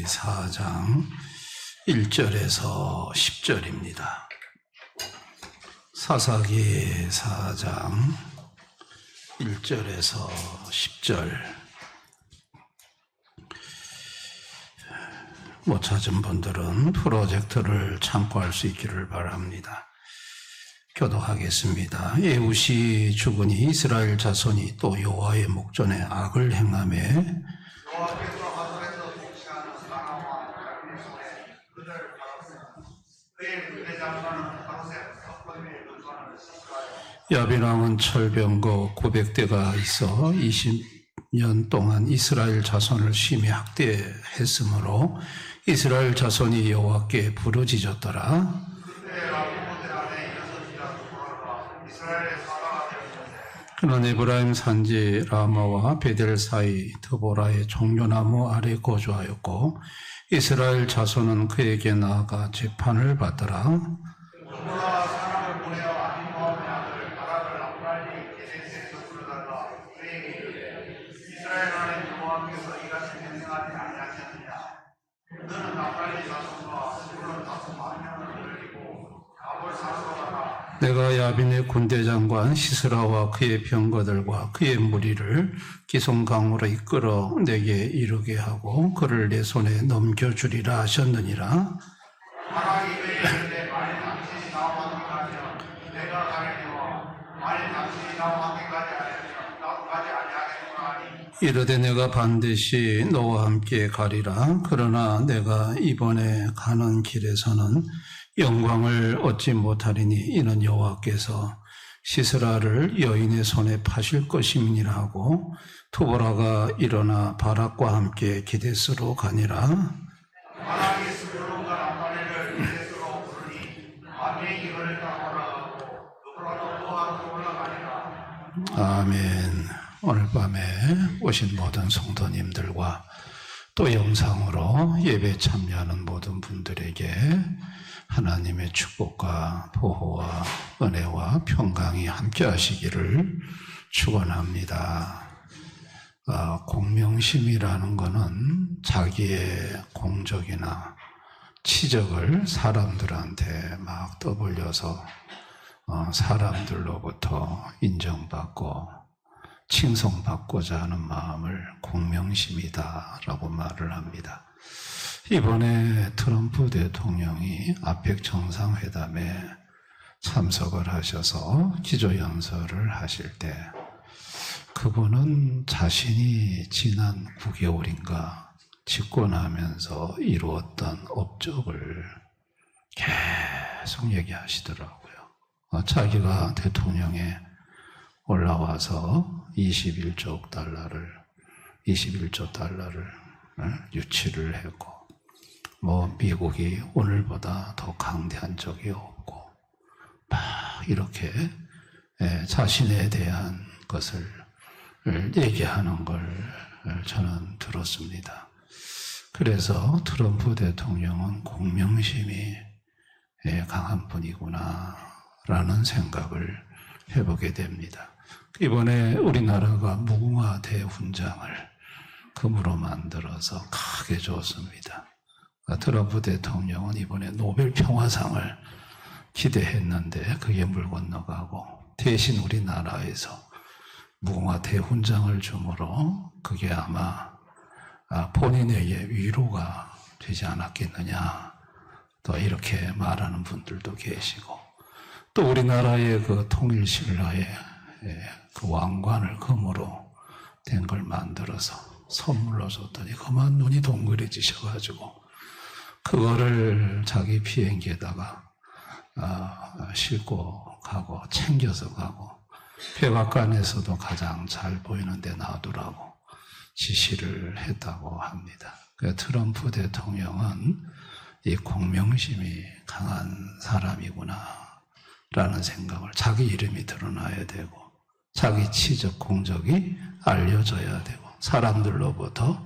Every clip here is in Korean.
4장 1절에서 10절입니다. 사사기 4장 1절에서 10절. 못 찾은 분들은 프로젝터를 참고할 수 있기를 바랍니다. 교독하겠습니다. 에훗이 죽으니 이스라엘 자손이 또 여호와의 목전에 악을 행하매 야빈왕은 철병거 900대가 있어 20년 동안 이스라엘 자손을 심히 학대했으므로 이스라엘 자손이 여호와께 부르짖었더라. 그는 에브라임 산지 라마와 베델 사이 드보라의 종려나무 아래 거주하였고 이스라엘 자손은 그에게 나아가 재판을 받더라. 내가 야빈의 군대장관 시스라와 그의 병거들과 그의 무리를 기송강으로 이끌어 내게 이르게 하고 그를 내 손에 넘겨주리라 하셨느니라. 이르되 내가 반드시 너와 함께 가리라. 그러나 내가 이번에 가는 길에서는 영광을 얻지 못하리니 이는 여호와께서 시스라를 여인의 손에 파실 것임이니라 하고 투보라가 일어나 바락과 함께 기데스로 가니라. 아멘. 오늘 밤에 오신 모든 성도님들과 또 영상으로 예배 참여하는 모든 분들에게 하나님의 축복과 보호와 은혜와 평강이 함께 하시기를 축원합니다. 공명심이라는 것은 자기의 공적이나 치적을 사람들한테 막 떠벌려서 사람들로부터 인정받고 칭송받고자 하는 마음을 공명심이다라고 말을 합니다. 이번에 트럼프 대통령이 아펙 정상회담에 참석을 하셔서 기조연설을 하실 때 그분은 자신이 지난 9개월인가 집권하면서 이루었던 업적을 계속 얘기하시더라고요. 자기가 대통령에 올라와서 21조 달러를 유치를 했고 미국이 오늘보다 더 강대한 적이 없고 막 이렇게 자신에 대한 것을 얘기하는 걸 저는 들었습니다. 그래서 트럼프 대통령은 공명심이 강한 분이구나 라는 생각을 해보게 됩니다. 이번에 우리나라가 무궁화 대훈장을 금으로 만들어서 크게 줬습니다. 트럼프 대통령은 이번에 노벨 평화상을 기대했는데 그게 물 건너가고 대신 우리나라에서 무궁화 대훈장을 줌으로 그게 아마 본인에게 위로가 되지 않았겠느냐 또 이렇게 말하는 분들도 계시고 또 우리나라의 그 통일신라의 그 왕관을 금으로 된 걸 만들어서 선물로 줬더니 그만 눈이 동그래지셔가지고 그거를 자기 비행기에다가 싣고 가고 챙겨서 가고 백악관에서도 가장 잘 보이는 데 놔두라고 지시를 했다고 합니다. 트럼프 대통령은 이 공명심이 강한 사람이구나 라는 생각을 자기 이름이 드러나야 되고 자기 치적 공적이 알려져야 되고 사람들로부터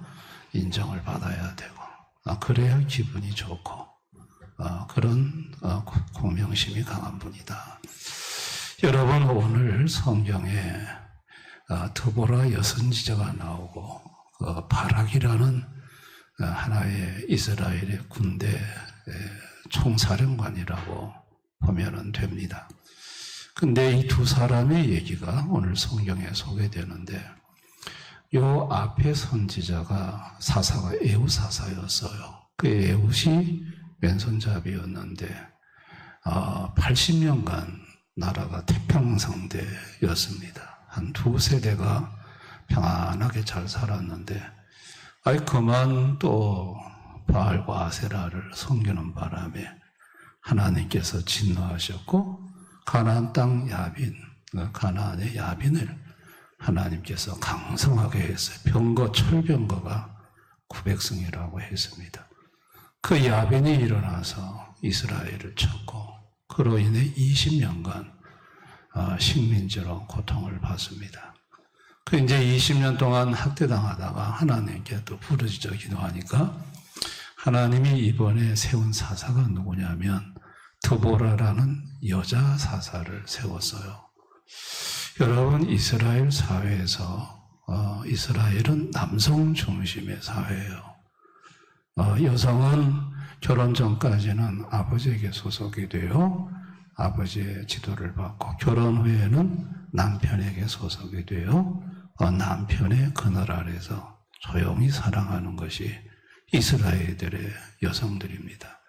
인정을 받아야 되고 그래야 기분이 좋고 그런 공명심이 강한 분이다. 여러분 오늘 성경에 드보라 여선지자가 나오고 바락이라는 하나의 이스라엘의 군대 총사령관이라고 보면 됩니다. 근데 이 두 사람의 얘기가 오늘 성경에 소개되는데 요 앞에 선지자가 사사가 에훗 사사였어요. 그 에훗이 왼손잡이였는데 80년간 나라가 태평성대였습니다. 한 두 세대가 평안하게 잘 살았는데 그만 또 바알과 아세라를 섬기는 바람에 하나님께서 진노하셨고 가나안 땅 야빈, 가나안의 야빈을 하나님께서 강성하게 했어요. 병거, 철병거가 900승이라고 했습니다. 그 야빈이 일어나서 이스라엘을 쳤고 그로 인해 20년간 식민지로 고통을 받습니다. 그 이제 20년 동안 학대당하다가 하나님께 또 부르짖어 기도하니까 하나님이 이번에 세운 사사가 누구냐면 드보라라는 여자 사사를 세웠어요. 여러분, 이스라엘 사회에서 이스라엘은 남성 중심의 사회예요. 여성은 결혼 전까지는 아버지에게 소속이 되어 아버지의 지도를 받고 결혼 후에는 남편에게 소속이 되어 남편의 그늘 아래서 조용히 사랑하는 것이 이스라엘들의 여성들입니다.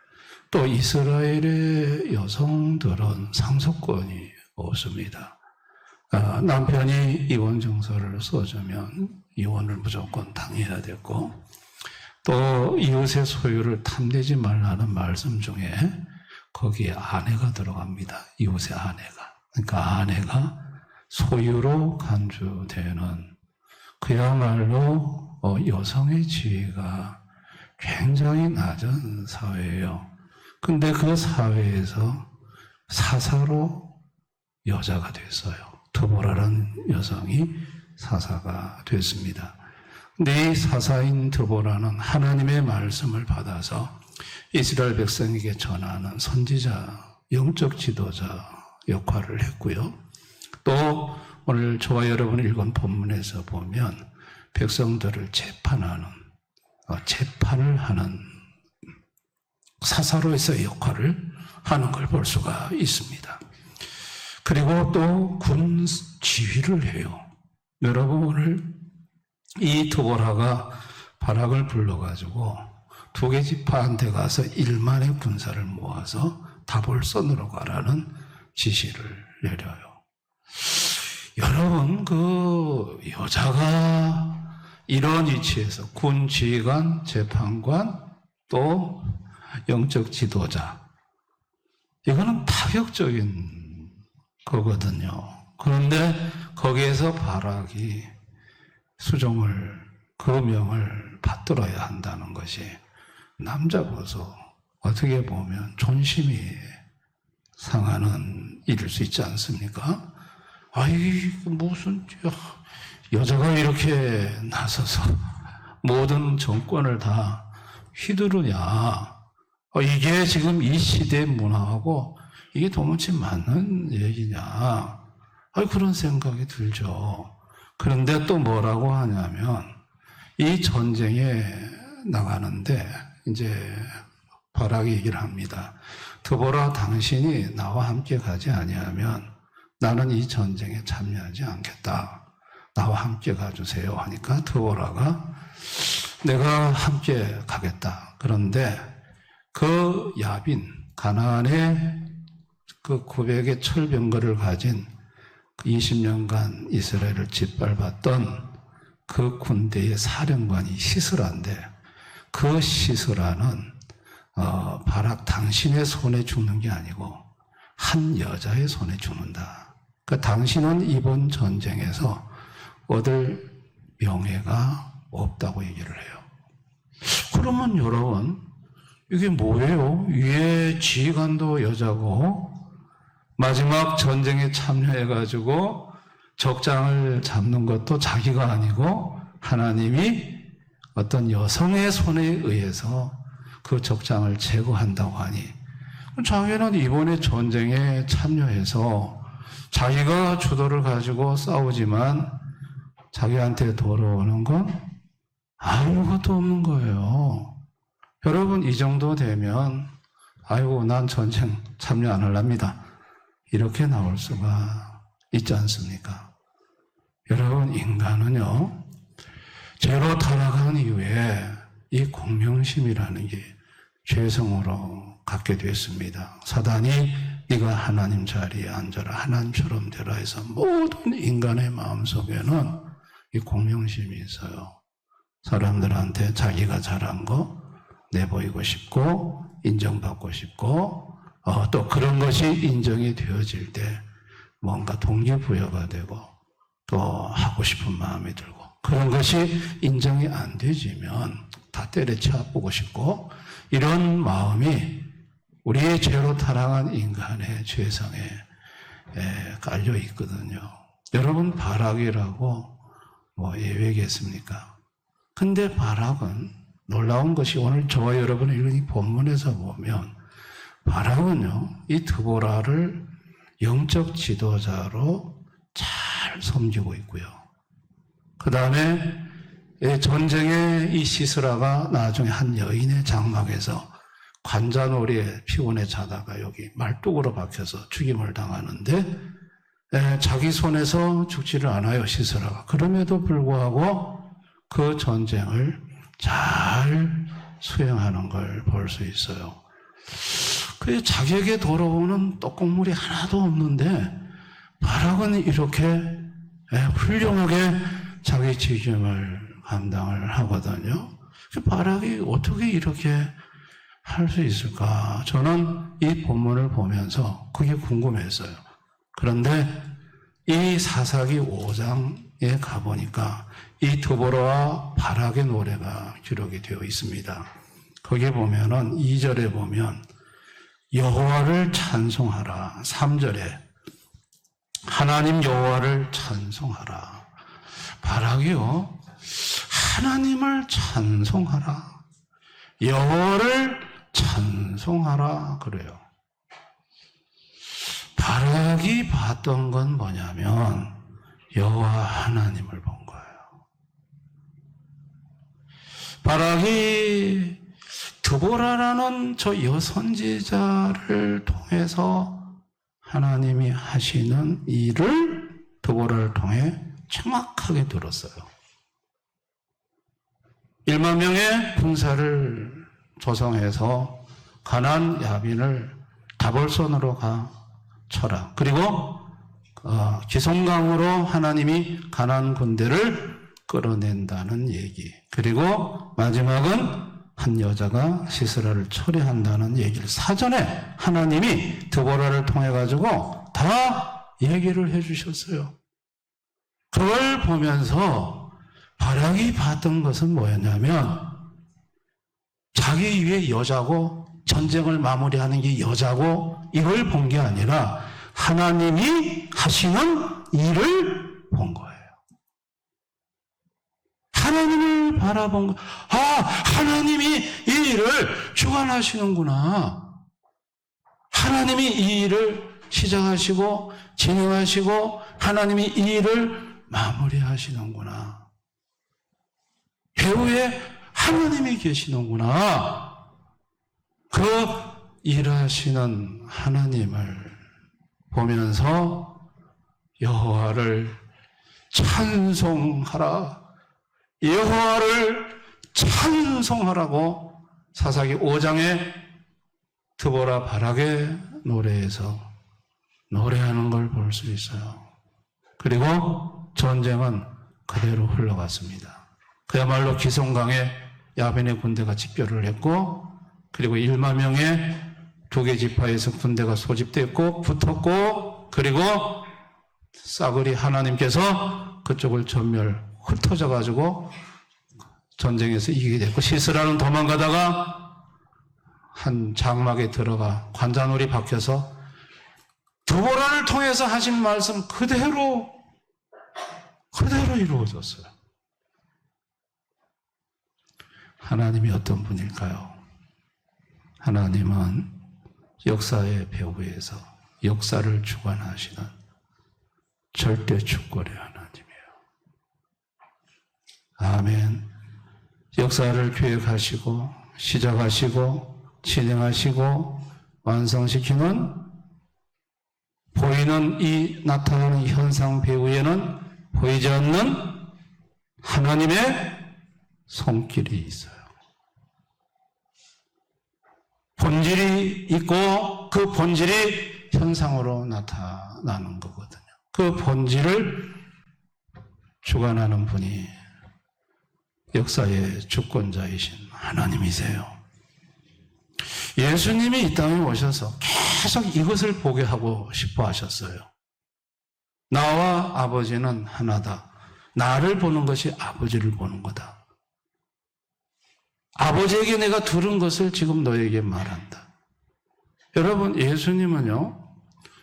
또 이스라엘의 여성들은 상속권이 없습니다. 남편이 이혼 증서를 써주면 이혼을 무조건 당해야 되고 또 이웃의 소유를 탐내지 말라는 말씀 중에 거기에 아내가 들어갑니다. 이웃의 아내가. 그러니까 아내가 소유로 간주되는 그야말로 여성의 지위가 굉장히 낮은 사회예요. 근데 그 사회에서 사사로 여자가 됐어요. 드보라라는 여성이 사사가 됐습니다. 근데 이 사사인 드보라는 하나님의 말씀을 받아서 이스라엘 백성에게 전하는 선지자, 영적 지도자 역할을 했고요. 또 오늘 저와 여러분이 읽은 본문에서 보면 백성들을 재판을 하는 사사로서의 역할을 하는 걸 볼 수가 있습니다. 그리고 또 군 지휘를 해요. 여러분, 오늘 이 드보라가 바락을 불러가지고 두 개 지파한테 가서 1만의 군사를 모아서 다볼선으로 가라는 지시를 내려요. 여러분, 그 여자가 이런 위치에서 군 지휘관, 재판관, 또 영적 지도자, 이거는 파격적인 거거든요. 그런데 거기에서 바락이 그 명을 받들어야 한다는 것이 남자로서 어떻게 보면 존심이 상하는 일일 수 있지 않습니까? 무슨 여자가 이렇게 나서서 모든 정권을 다 휘두르냐. 이게 지금 이 시대의 문화하고 이게 도무지 맞는 얘기냐. 그런 생각이 들죠. 그런데 또 뭐라고 하냐면 이 전쟁에 나가는데 이제 바락이 얘기를 합니다. 드보라, 당신이 나와 함께 가지 아니하면 나는 이 전쟁에 참여하지 않겠다. 나와 함께 가주세요 하니까 드보라가 내가 함께 가겠다. 그런데 그 야빈, 가나안의 그 900의 철병거를 가진 20년간 이스라엘을 짓밟았던 그 군대의 사령관이 시스라인데 그 시스라는 바락 당신의 손에 죽는 게 아니고 한 여자의 손에 죽는다. 그러니까 당신은 이번 전쟁에서 얻을 명예가 없다고 얘기를 해요. 그러면 여러분, 이게 뭐예요? 위에 지휘관도 여자고 마지막 전쟁에 참여해가지고 적장을 잡는 것도 자기가 아니고 하나님이 어떤 여성의 손에 의해서 그 적장을 제거한다고 하니 자기는 이번에 전쟁에 참여해서 자기가 주도를 가지고 싸우지만 자기한테 돌아오는 건 아무것도 없는 거예요. 여러분, 이 정도 되면 아이고 난 전쟁 참여 안 할랍니다. 이렇게 나올 수가 있지 않습니까? 여러분, 인간은요, 죄로 타락한 이후에 이 공명심이라는 게 죄성으로 갖게 됐습니다. 사단이 네가 하나님 자리에 앉아라, 하나님처럼 되라 해서 모든 인간의 마음속에는 이 공명심이 있어요. 사람들한테 자기가 잘한 거 내보이고 싶고 인정받고 싶고 또 그런 것이 인정이 되어질 때 뭔가 동기부여가 되고 또 하고 싶은 마음이 들고, 그런 것이 인정이 안 되지면 다 때려쳐 보고 싶고, 이런 마음이 우리의 죄로 타락한 인간의 죄성에 깔려 있거든요. 여러분, 발악이라고 뭐 예외겠습니까? 근데 발악은 놀라운 것이 오늘 저와 여러분이 읽은 이 본문에서 보면 발악은요, 이 드보라를 영적 지도자로 잘 섬기고 있고요. 그 다음에 전쟁에 이 시스라가 나중에 한 여인의 장막에서 관자놀이에 피곤해 자다가 여기 말뚝으로 박혀서 죽임을 당하는데 자기 손에서 죽지를 않아요, 시스라가. 그럼에도 불구하고 그 전쟁을 잘 수행하는 걸 볼 수 있어요. 그 자기에게 돌아오는 떡국물이 하나도 없는데 바락은 이렇게 훌륭하게 자기 책임을 감당을 하거든요. 바락이 어떻게 이렇게 할 수 있을까? 저는 이 본문을 보면서 그게 궁금했어요. 그런데 이 사사기 5장에 가보니까 이 드보라와 바락의 노래가 기록이 되어 있습니다. 거기 보면은 2절에 보면 여호와를 찬송하라. 3절에 하나님 여호와를 찬송하라. 바락이요, 하나님을 찬송하라, 여호와를 찬송하라 그래요. 바락이 봤던 건 뭐냐면 여호와 하나님을 본 거예요. 바락이 드보라라는 저 여선지자를 통해서 하나님이 하시는 일을 드보라를 통해 정확하게 들었어요. 1만 명의 군사를 조성해서 가나안 야빈을 다볼손으로 쳐라. 그리고 기송강으로 하나님이 가나안 군대를 끌어낸다는 얘기. 그리고 마지막은 한 여자가 시스라를 처리한다는 얘기를 사전에 하나님이 드보라를 통해 가지고 다 얘기를 해주셨어요. 그걸 보면서 바락이 봤던 것은 뭐였냐면 자기 위에 여자고 전쟁을 마무리하는 게 여자고 이걸 본 게 아니라 하나님이 하시는 일을 본 거예요. 하나님을 바라본 거. 하나님이 이 일을 주관하시는구나. 하나님이 이 일을 시작하시고 진행하시고 하나님이 이 일을 마무리하시는구나. 배후에 하나님이 계시는구나. 그 일하시는 하나님을 보면서 여호와를 찬송하라, 여호와를 찬송하라고 사사기 5장에 드보라 바락의 노래에서 노래하는 걸 볼 수 있어요. 그리고 전쟁은 그대로 흘러갔습니다. 그야말로 기송강에 야벤의 군대가 집결을 했고, 그리고 1만 명의 두 개 지파에서 군대가 소집됐고 붙었고, 그리고 싸그리 하나님께서 그쪽을 흩어져 가지고 전쟁에서 이기게 됐고, 시스라는 도망가다가 한 장막에 들어가 관자놀이 박혀서 드보라를 통해서 하신 말씀 그대로 이루어졌어요. 하나님이 어떤 분일까요? 하나님은 역사의 배후에서 역사를 주관하시는 절대 주권의 하나님이에요. 아멘. 역사를 기획하시고 시작하시고 진행하시고 완성시키는 보이는 이 나타나는 현상 배후에는 보이지 않는 하나님의 손길이 있어요. 본질이 있고 그 본질이 현상으로 나타나는 거거든요. 그 본질을 주관하는 분이 역사의 주권자이신 하나님이세요. 예수님이 이 땅에 오셔서 계속 이것을 보게 하고 싶어 하셨어요. 나와 아버지는 하나다. 나를 보는 것이 아버지를 보는 거다. 아버지에게 내가 들은 것을 지금 너에게 말한다. 여러분, 예수님은요,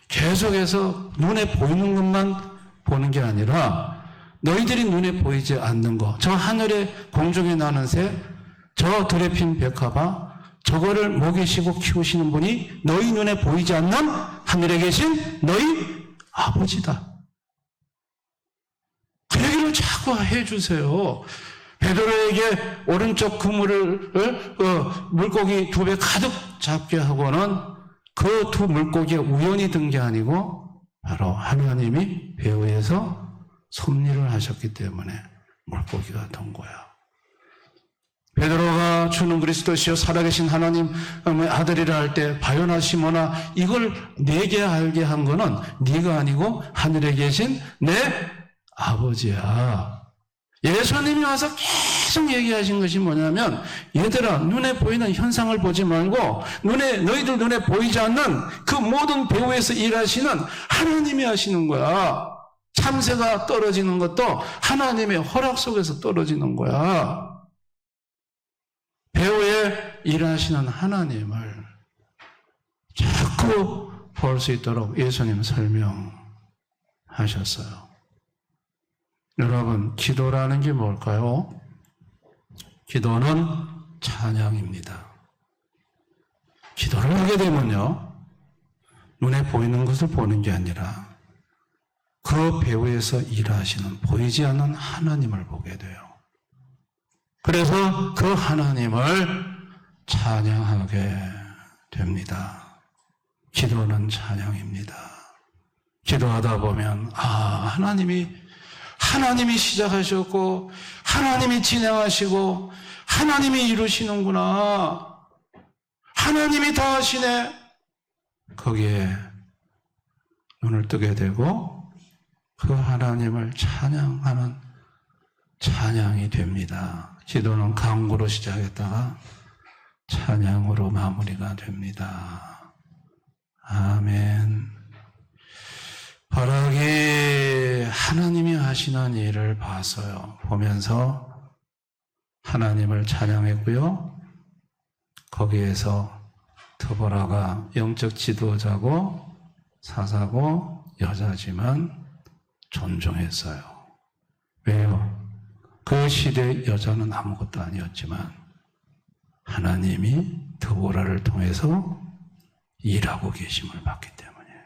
계속해서 눈에 보이는 것만 보는 게 아니라 너희들이 눈에 보이지 않는 것, 저 하늘에 공중에 나는 새, 저 들에 핀 백합화, 저거를 먹이시고 키우시는 분이 너희 눈에 보이지 않는 하늘에 계신 너희 아버지다. 그 얘기를 자꾸 해주세요. 베드로에게 오른쪽 그물을 물고기 2배 가득 잡게 하고는 그 두 물고기에 우연히 든 게 아니고 바로 하나님이 배후에서 섭리를 하셨기 때문에 물고기가 된 거야. 베드로가 주는 그리스도시요 살아계신 하나님의 아들이라 할 때 바요나 시모나 이걸 내게 알게 한 거는 네가 아니고 하늘에 계신 내 아버지야. 예수님이 와서 계속 얘기하신 것이 뭐냐면 얘들아 눈에 보이는 현상을 보지 말고 너희들 눈에 보이지 않는 그 모든 배후에서 일하시는 하나님이 하시는 거야. 참새가 떨어지는 것도 하나님의 허락 속에서 떨어지는 거야. 배후에 일하시는 하나님을 자꾸 볼 수 있도록 예수님 설명하셨어요. 여러분, 기도라는 게 뭘까요? 기도는 찬양입니다. 기도를 하게 되면요, 눈에 보이는 것을 보는 게 아니라 그 배후에서 일하시는 보이지 않는 하나님을 보게 돼요. 그래서 그 하나님을 찬양하게 됩니다. 기도는 찬양입니다. 기도하다 보면 하나님이 시작하셨고 하나님이 진행하시고 하나님이 이루시는구나. 하나님이 다 하시네. 거기에 눈을 뜨게 되고 그 하나님을 찬양하는 찬양이 됩니다. 기도는 간구로 시작했다가 찬양으로 마무리가 됩니다. 아멘. 바라기 하나님이 하시는 일을 보면서 하나님을 찬양했고요. 거기에서 드보라가 영적 지도자고 사사고 여자지만 존중했어요. 왜요? 그 시대의 여자는 아무것도 아니었지만 하나님이 드보라를 통해서 일하고 계심을 봤기 때문이에요.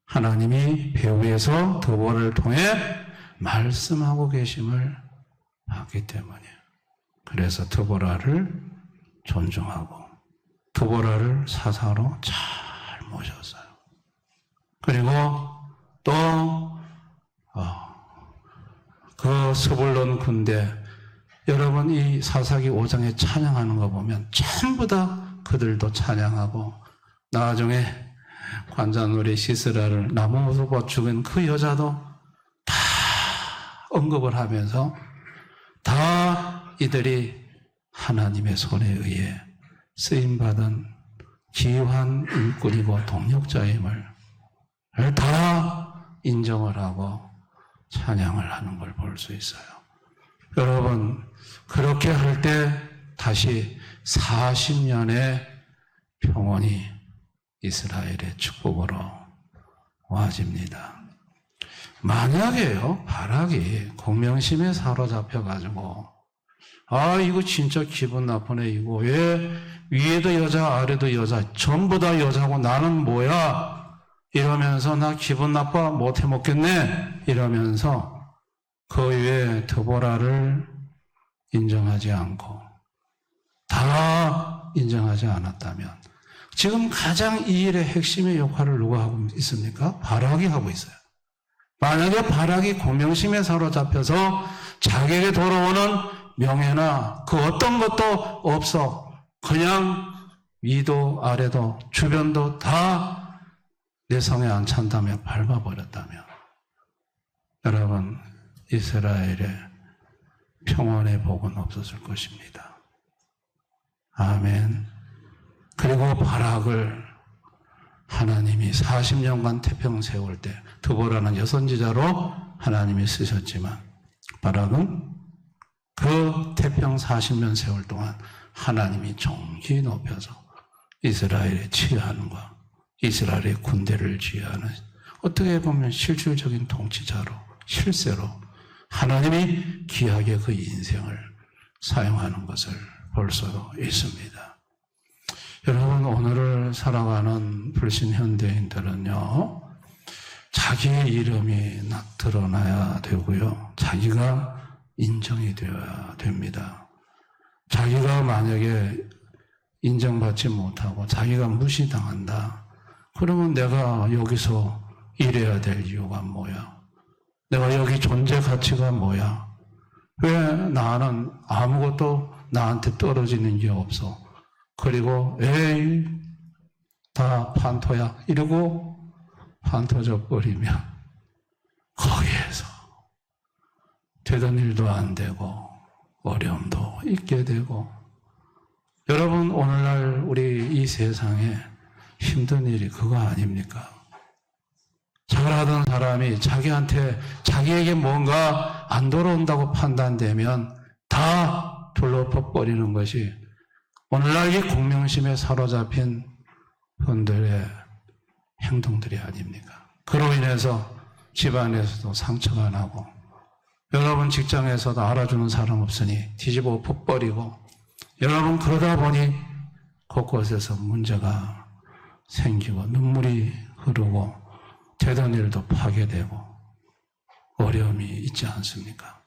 하나님이 배후에서 드보라를 통해 말씀하고 계심을 봤기 때문이에요. 그래서 드보라를 존중하고 드보라를 사사로 잘 모셨어요. 그리고 또 그 스불론 군대, 여러분 이 사사기 5장에 찬양하는 거 보면 전부 다 그들도 찬양하고 나중에 관자놀이 시스라를 나무로 버 죽은 그 여자도 다 언급을 하면서 다 이들이 하나님의 손에 의해 쓰임받은 기환 일꾼이고 동력자임을 다 인정을 하고 찬양을 하는 걸 볼 수 있어요. 여러분, 그렇게 할 때 다시 40년의 평온이 이스라엘의 축복으로 와집니다. 만약에요, 바락이 공명심에 사로잡혀가지고 이거 진짜 기분 나쁘네. 이거 왜 위에도 여자 아래도 여자 전부 다 여자고 나는 뭐야? 이러면서 나 기분 나빠 못 해먹겠네 이러면서 그 위에 드보라를 인정하지 않고 다 인정하지 않았다면 지금 가장 이 일의 핵심의 역할을 누가 하고 있습니까? 바락이 하고 있어요. 만약에 바락이 공명심에 사로잡혀서 자기에게 돌아오는 명예나 그 어떤 것도 없어 그냥 위도 아래도 주변도 다 내 성에 안 찬다며 밟아버렸다면 여러분 이스라엘의 평안의 복은 없었을 것입니다. 아멘. 그리고 바락을 하나님이 40년간 태평 세울 때 드보라는 여선지자로 하나님이 쓰셨지만 바락은 그 태평 40년 세월 동안 하나님이 정기 높여서 이스라엘의 치안과 이스라엘의 군대를 지휘하는 어떻게 보면 실질적인 통치자로 실세로 하나님이 귀하게 그 인생을 사용하는 것을 볼 수 있습니다. 여러분 오늘을 살아가는 불신 현대인들은요 자기의 이름이 드러나야 되고요 자기가 인정이 되어야 됩니다. 자기가 만약에 인정받지 못하고 자기가 무시당한다 그러면 내가 여기서 일해야 될 이유가 뭐야? 내가 여기 존재 가치가 뭐야? 왜 나는 아무것도 나한테 떨어지는 게 없어? 그리고 에이 다 판토야 이러고 판토져 버리면 거기에서 되던 일도 안 되고 어려움도 있게 되고 여러분 오늘날 우리 이 세상에 힘든 일이 그거 아닙니까? 잘하던 사람이 자기에게 뭔가 안 돌아온다고 판단되면 다 둘러퍼버리는 것이 오늘날 이 공명심에 사로잡힌 분들의 행동들이 아닙니까? 그로 인해서 집안에서도 상처가 나고 여러분 직장에서도 알아주는 사람 없으니 뒤집어 엎어버리고 여러분 그러다 보니 곳곳에서 문제가 생기고 눈물이 흐르고 되던 일도 파괴되고 어려움이 있지 않습니까?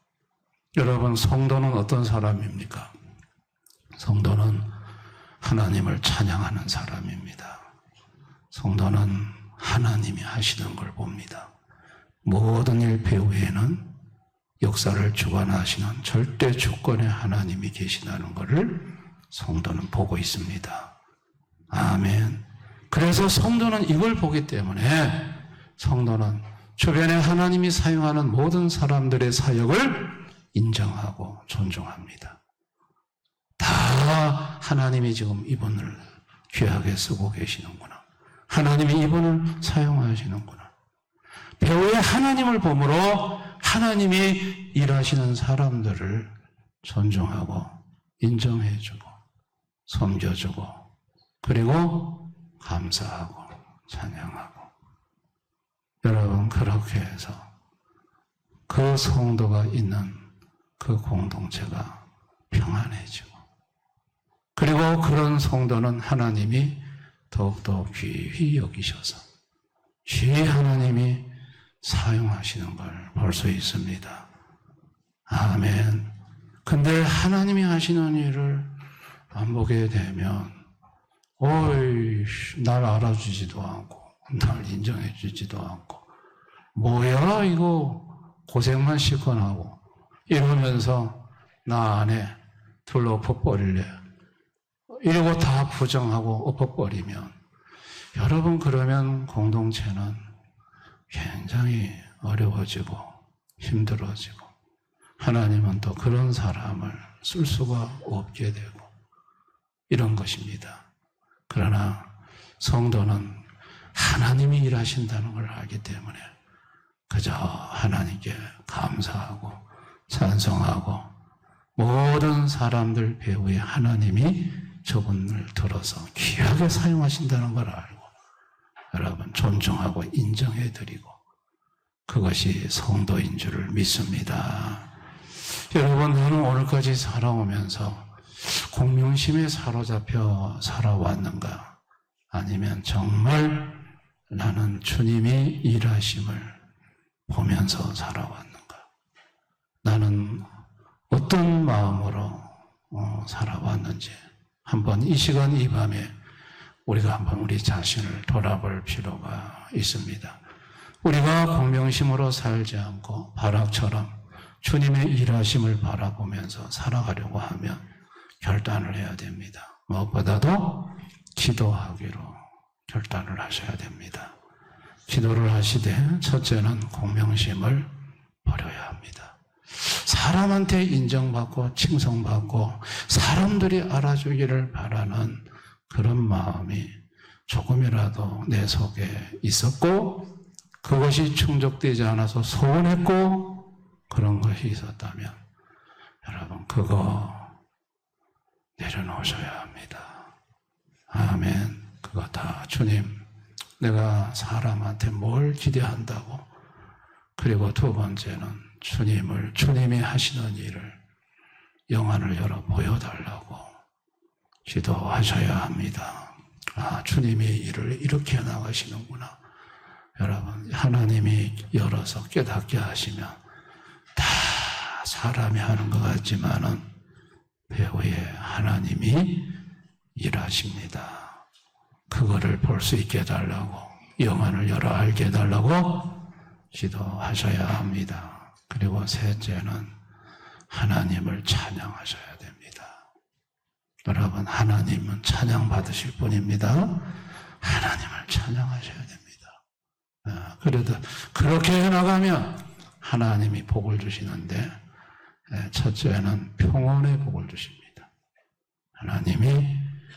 여러분 성도는 어떤 사람입니까? 성도는 하나님을 찬양하는 사람입니다. 성도는 하나님이 하시는 걸 봅니다. 모든 일 배후에는 역사를 주관하시는 절대 주권의 하나님이 계시다는 것을 성도는 보고 있습니다. 아멘. 그래서 성도는 이걸 보기 때문에 성도는 주변에 하나님이 사용하는 모든 사람들의 사역을 인정하고 존중합니다. 다 하나님이 지금 이분을 귀하게 쓰고 계시는구나. 하나님이 이분을 사용하시는구나. 배후에 하나님을 보므로 하나님이 일하시는 사람들을 존중하고 인정해주고 섬겨주고 그리고 감사하고 찬양하고 여러분 그렇게 해서 그 성도가 있는 그 공동체가 평안해지고 그리고 그런 성도는 하나님이 더욱더 귀히 여기셔서 귀히 하나님이 사용하시는 걸 볼 수 있습니다. 아멘. 근데 하나님이 하시는 일을 안 보게 되면 어이 날 알아주지도 않고 날 인정해 주지도 않고 뭐야 이거 고생만 실컷 하고 이러면서 나 안에 둘러 엎어버릴래 이러고 다 부정하고 엎어버리면 여러분 그러면 공동체는 굉장히 어려워지고 힘들어지고 하나님은 또 그런 사람을 쓸 수가 없게 되고 이런 것입니다. 그러나 성도는 하나님이 일하신다는 걸 알기 때문에 그저 하나님께 감사하고 찬송하고 모든 사람들 배후에 하나님이 저분을 들어서 귀하게 사용하신다는 걸 알고 여러분 존중하고 인정해드리고 그것이 성도인 줄을 믿습니다. 여러분 나는 오늘까지 살아오면서 공명심에 사로잡혀 살아왔는가? 아니면 정말 나는 주님이 일하심을 보면서 살아왔는가? 나는 어떤 마음으로 살아왔는지 한번 이 시간 이 밤에 우리가 한번 우리 자신을 돌아볼 필요가 있습니다. 우리가 공명심으로 살지 않고 바락처럼 주님의 일하심을 바라보면서 살아가려고 하면 결단을 해야 됩니다. 무엇보다도 기도하기로 결단을 하셔야 됩니다. 기도를 하시되 첫째는 공명심을 버려야 합니다. 사람한테 인정받고 칭송받고 사람들이 알아주기를 바라는 그런 마음이 조금이라도 내 속에 있었고 그것이 충족되지 않아서 소원했고 그런 것이 있었다면 여러분 그거 내려놓으셔야 합니다. 아멘. 그거 다 주님 내가 사람한테 뭘 기대한다고 그리고 두 번째는 주님이 하시는 일을 영안을 열어 보여달라고 기도하셔야 합니다. 아, 주님이 일을 이렇게 나가시는구나. 여러분, 하나님이 열어서 깨닫게 하시면 다 사람이 하는 것 같지만은 배후에 하나님이 일하십니다. 그거를 볼 수 있게 해달라고, 영안을 열어 알게 해달라고 기도하셔야 합니다. 그리고 셋째는 하나님을 찬양하셔야 됩니다. 여러분, 하나님은 찬양 받으실 분입니다. 하나님을 찬양하셔야 됩니다. 그래도 그렇게 해나가면 하나님이 복을 주시는데 첫째는 평온의 복을 주십니다. 하나님이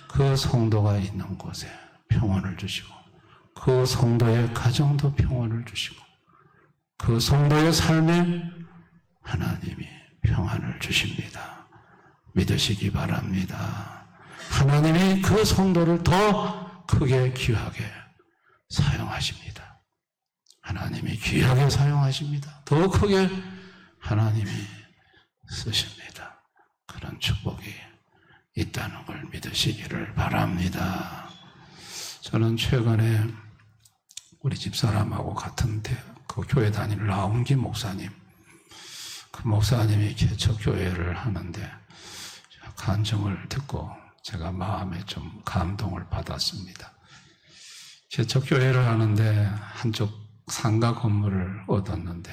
그 성도가 있는 곳에 평온을 주시고 그 성도의 가정도 평온을 주시고 그 성도의 삶에 하나님이 평안을 주십니다. 믿으시기 바랍니다. 하나님이 그 성도를 더 크게 귀하게 사용하십니다. 하나님이 귀하게 사용하십니다. 더 크게 하나님이 쓰십니다. 그런 축복이 있다는 걸 믿으시기를 바랍니다. 저는 최근에 우리 집사람하고 같은 그 교회 다니는 라운기 목사님, 그 목사님이 개척교회를 하는데 간증을 듣고 제가 마음에 좀 감동을 받았습니다. 개척교회를 하는데 한쪽 상가 건물을 얻었는데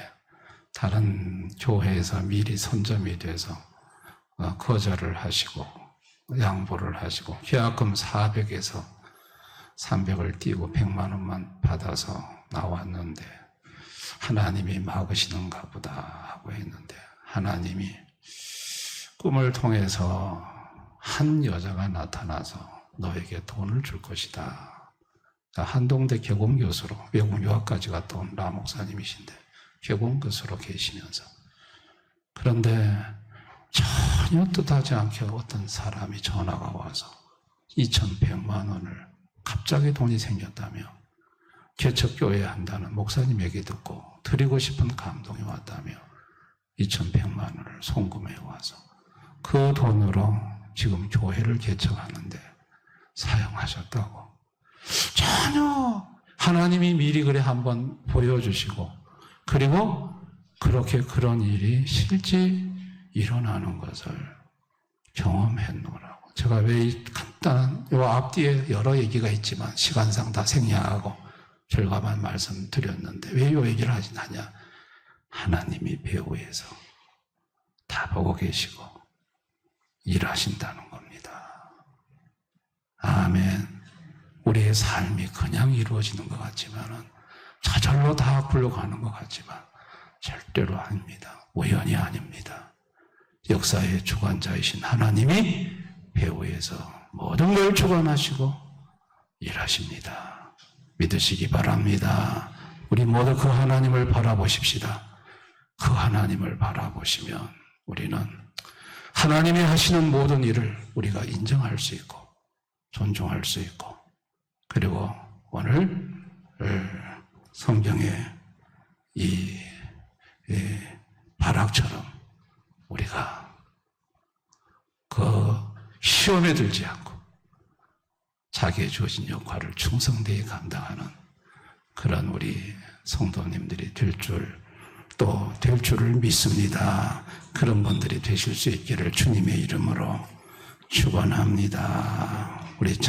다른 교회에서 미리 선점이 돼서 거절을 하시고 양보를 하시고 계약금 400에서 300을 띄고 100만 원만 받아서 나왔는데 하나님이 막으시는가 보다 하고 했는데 하나님이 꿈을 통해서 한 여자가 나타나서 너에게 돈을 줄 것이다. 한동대 개공교수로 외국 유학까지 갔다 온 라 목사님이신데 개공교수로 계시면서 그런데 전혀 뜻하지 않게 어떤 사람이 전화가 와서 2,100만 원을 갑자기 돈이 생겼다며 개척교회 한다는 목사님 얘기 듣고 드리고 싶은 감동이 왔다며 2,100만 원을 송금해 와서 그 돈으로 지금 교회를 개척하는데 사용하셨다고. 전혀 하나님이 미리 그래 한번 보여주시고 그리고 그렇게 그런 일이 실제 일어나는 것을 경험했노라고. 제가 왜 이 간단한 요 앞뒤에 여러 얘기가 있지만 시간상 다 생략하고 결과만 말씀드렸는데 왜 요 얘기를 하냐? 하나님이 배후에서 다 보고 계시고 일하신다는 겁니다. 아멘. 우리의 삶이 그냥 이루어지는 것 같지만은 저절로 다 굴러가는 것 같지만 절대로 아닙니다. 우연이 아닙니다. 역사의 주관자이신 하나님이 배후에서 모든 걸 주관하시고 일하십니다. 믿으시기 바랍니다. 우리 모두 그 하나님을 바라보십시다. 그 하나님을 바라보시면 우리는 하나님이 하시는 모든 일을 우리가 인정할 수 있고 존중할 수 있고 그리고 오늘 성경의 이 바락처럼 우리가 그 시험에 들지 않고 자기의 주어진 역할을 충성되게 감당하는 그런 우리 성도님들이 될 줄 또 될 줄을 믿습니다. 그런 분들이 되실 수 있기를 주님의 이름으로 축원합니다. 우리